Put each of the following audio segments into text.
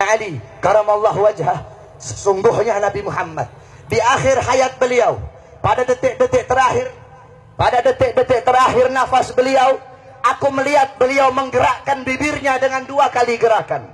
Ali karamallahu wajhah, sesungguhnya Nabi Muhammad di akhir hayat beliau, pada detik-detik terakhir nafas beliau, aku melihat beliau menggerakkan bibirnya dengan 2 kali gerakan.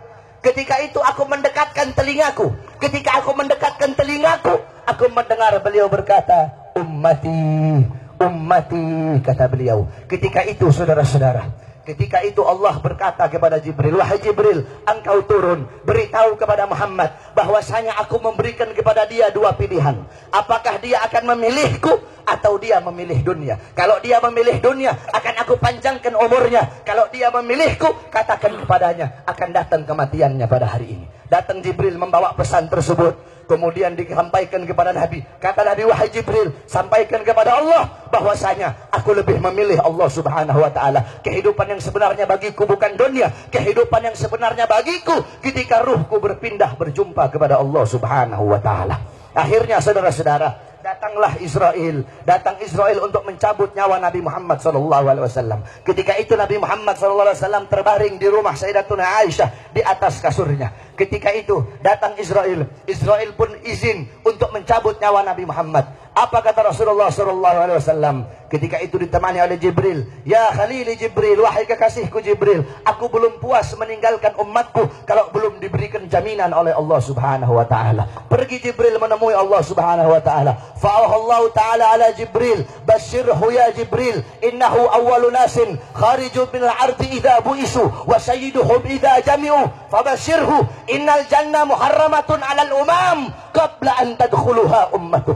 Ketika itu aku mendekatkan telingaku. Ketika aku mendekatkan telingaku, aku mendengar beliau berkata, ummati, ummati, kata beliau. Ketika itu saudara-saudara, ketika itu Allah berkata kepada Jibril, wahai Jibril, engkau turun, beritahu kepada Muhammad bahwasanya aku memberikan kepada dia 2 pilihan. Apakah dia akan memilihku atau dia memilih dunia? Kalau dia memilih dunia, akan aku panjangkan umurnya. Kalau dia memilihku, katakan kepadanya akan datang kematiannya pada hari ini. Datang Jibril membawa pesan tersebut, kemudian disampaikan kepada Nabi. Kata Nabi, wahai Jibril, sampaikan kepada Allah bahwasanya aku lebih memilih Allah subhanahu wa ta'ala. Kehidupan yang sebenarnya bagiku bukan dunia. Kehidupan yang sebenarnya bagiku ketika ruhku berpindah berjumpa kepada Allah subhanahu wa ta'ala. Akhirnya saudara-saudara, datanglah Israel. Datang Israel untuk mencabut nyawa Nabi Muhammad SAW. Ketika itu Nabi Muhammad SAW terbaring di rumah Sayyidatuna Aisyah di atas kasurnya. Ketika itu datang Israel. Israel pun izin untuk mencabut nyawa Nabi Muhammad. Apa kata Rasulullah SAW? Ketika itu ditemani oleh Jibril. Ya Khalili Jibril, wahai kekasihku Jibril, aku belum puas meninggalkan umatku kalau belum diberikan jaminan oleh Allah subhanahu wa ta'ala. Pergi Jibril menemui Allah subhanahu wa ta'ala. Fa'ahallahu ta'ala ala Jibril, basyirhu ya Jibril, innahu awwalu nasin khariju minal ardi idha bu'isu wa sayyiduhum idha jami'u, fabasyirhu innal jannah muharramatun alal umam qabla an tadkhuluha ummatuh.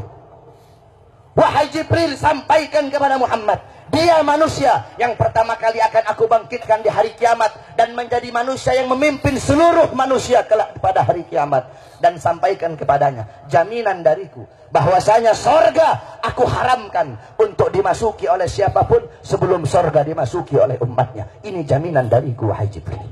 Wahai Jibril, sampaikan kepada Muhammad, dia manusia yang pertama kali akan aku bangkitkan di hari kiamat dan menjadi manusia yang memimpin seluruh manusia kelak pada hari kiamat. Dan sampaikan kepadanya jaminan dariku bahwasanya sorga aku haramkan untuk dimasuki oleh siapapun sebelum sorga dimasuki oleh umatnya. Ini jaminan dariku wahai Jibril.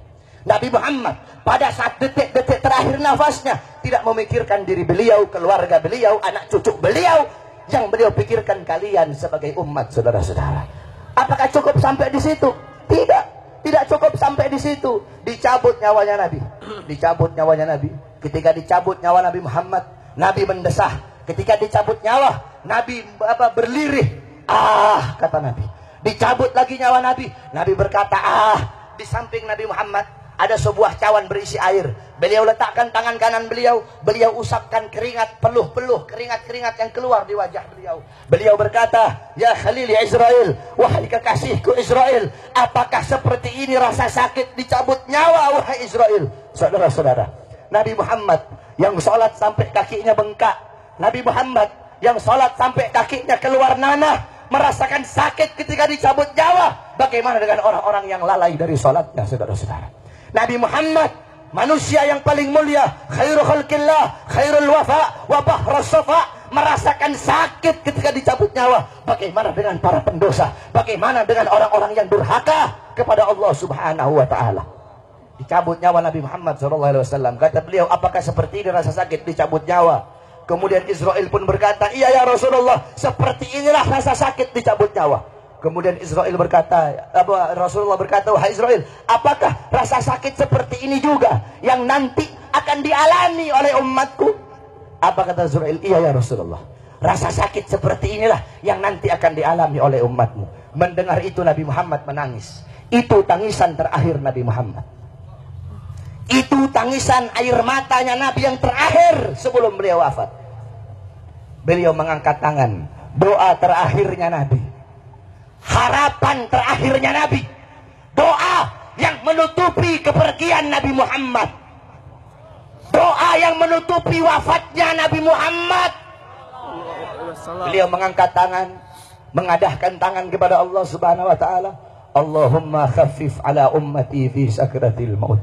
Nabi Muhammad pada saat detik-detik terakhir nafasnya tidak memikirkan diri beliau, keluarga beliau, anak cucu beliau. Yang beliau pikirkan kalian sebagai umat, saudara-saudara. Apakah cukup sampai di situ? Tidak. Tidak cukup sampai di situ. Dicabut nyawanya Nabi. Dicabut nyawanya Nabi. Ketika dicabut nyawa Nabi Muhammad, Nabi mendesah. Ketika dicabut nyawa, Nabi berlirih. Ah, kata Nabi. Dicabut lagi nyawa Nabi. Nabi berkata, ah. Di samping Nabi Muhammad ada sebuah cawan berisi air. Beliau letakkan tangan kanan beliau. Beliau usapkan keringat, peluh-peluh keringat-keringat yang keluar di wajah beliau. Beliau berkata, ya Khalil ya Israel, wahai kekasihku Israel, apakah seperti ini rasa sakit dicabut nyawa wahai Israel? Saudara-saudara, Nabi Muhammad yang sholat sampai kakinya bengkak, Nabi Muhammad yang sholat sampai kakinya keluar nanah, merasakan sakit ketika dicabut nyawa. Bagaimana dengan orang-orang yang lalai dari sholatnya, saudara-saudara? Nabi Muhammad, manusia yang paling mulia, khairul khalqillah, khairul wafa, wa bahrus safa, merasakan sakit ketika dicabut nyawa. Bagaimana dengan para pendosa? Bagaimana dengan orang-orang yang durhaka kepada Allah subhanahu wa ta'ala? Dicabut nyawa Nabi Muhammad SAW. Kata beliau, apakah seperti ini rasa sakit dicabut nyawa? Kemudian Israel pun berkata, iya ya Rasulullah, seperti inilah rasa sakit dicabut nyawa. Kemudian Israel berkata, Rasulullah berkata, wahai Israel, apakah rasa sakit seperti ini juga yang nanti akan dialami oleh umatku? Apa kata Israel? Iya ya Rasulullah, rasa sakit seperti inilah yang nanti akan dialami oleh umatmu. Mendengar itu Nabi Muhammad menangis. Itu tangisan terakhir Nabi Muhammad. Itu tangisan air matanya Nabi yang terakhir sebelum beliau wafat. Beliau mengangkat tangan, doa terakhirnya Nabi, harapan terakhirnya Nabi, doa yang menutupi kepergian Nabi Muhammad, doa yang menutupi wafatnya Nabi Muhammad. Beliau mengangkat tangan, mengadahkan tangan kepada Allah subhanahu wa ta'ala. Allahumma khaffif ala ummati fi sakratil maut.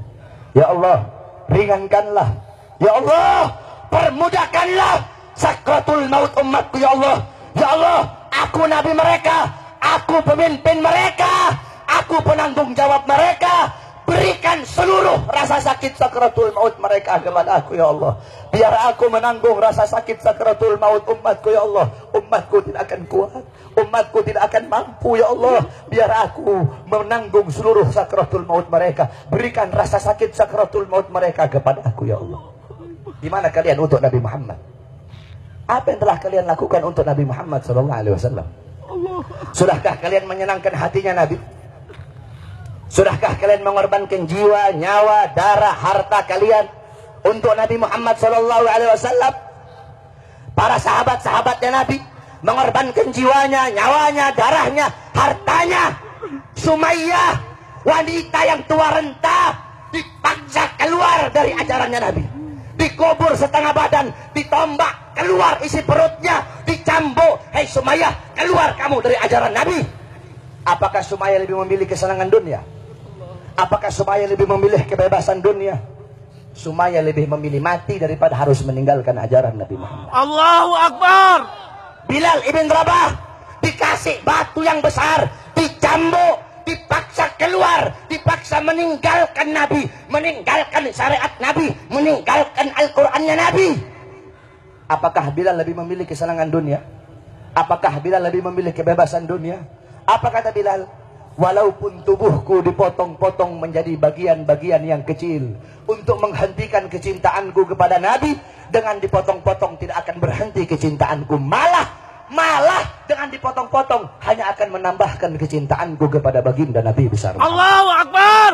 Ya Allah, ringankanlah. Ya Allah, permudahkanlah sakratul maut umatku. Ya Allah, ya Allah, aku nabi mereka, aku pemimpin mereka, aku penanggung jawab mereka. berikan seluruh rasa sakit sakratul maut mereka kepada aku ya Allah. Biar aku menanggung rasa sakit sakratul maut umatku ya Allah. Umatku tidak akan kuat, umatku tidak akan mampu ya Allah. Biar aku menanggung seluruh sakratul maut mereka. Berikan rasa sakit sakratul maut mereka kepada aku ya Allah. Di mana kalian untuk Nabi Muhammad? Apa yang telah kalian lakukan untuk Nabi Muhammad SAW? Sudahkah kalian menyenangkan hatinya Nabi? Sudahkah kalian mengorbankan jiwa, nyawa, darah, harta kalian untuk Nabi Muhammad SAW? Para sahabat-sahabatnya Nabi mengorbankan jiwanya, nyawanya, darahnya, hartanya. Sumayyah, wanita yang tua renta, dipaksa keluar dari ajarannya Nabi. Dikubur setengah badan, ditombak, keluar isi perutnya, dicambuk. Hei Sumayyah, keluar kamu dari ajaran Nabi. Apakah Sumayyah lebih memilih kesenangan dunia? Apakah Sumayyah lebih memilih kebebasan dunia? Sumayyah lebih memilih mati daripada harus meninggalkan ajaran Nabi Muhammad. Allahu Akbar. Bilal ibn Rabah dikasih batu yang besar, dicambuk, dipaksa keluar, dipaksa meninggalkan Nabi, meninggalkan syariat Nabi, meninggalkan Al-Qur'annya Nabi. Apakah Bilal lebih memilih kesenangan dunia? Apakah Bilal lebih memilih kebebasan dunia? Apa kata Bilal? Walaupun tubuhku dipotong-potong menjadi bagian-bagian yang kecil untuk menghentikan kecintaanku kepada Nabi, dengan dipotong-potong tidak akan berhenti kecintaanku, malah dengan dipotong-potong hanya akan menambahkan kecintaanku kepada baginda Nabi besar. Allahu Akbar.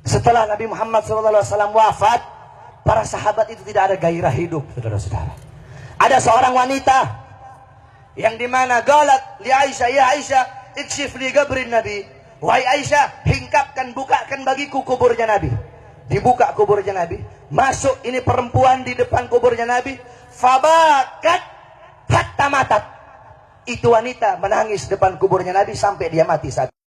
Setelah Nabi Muhammad SAW wafat, para sahabat itu tidak ada gairah hidup, saudara-saudara. Ada seorang wanita yang dimana galat li Aisyah, ya Aisyah, ikshif li qabrin Nabi. Wahai Aisyah, hingkapkan, bukakan bagiku kuburnya Nabi. Dibuka kuburnya Nabi, masuk ini perempuan di depan kuburnya Nabi. Fabakat hatta matat. Itu wanita menangis depan kuburnya Nabi sampai dia mati saat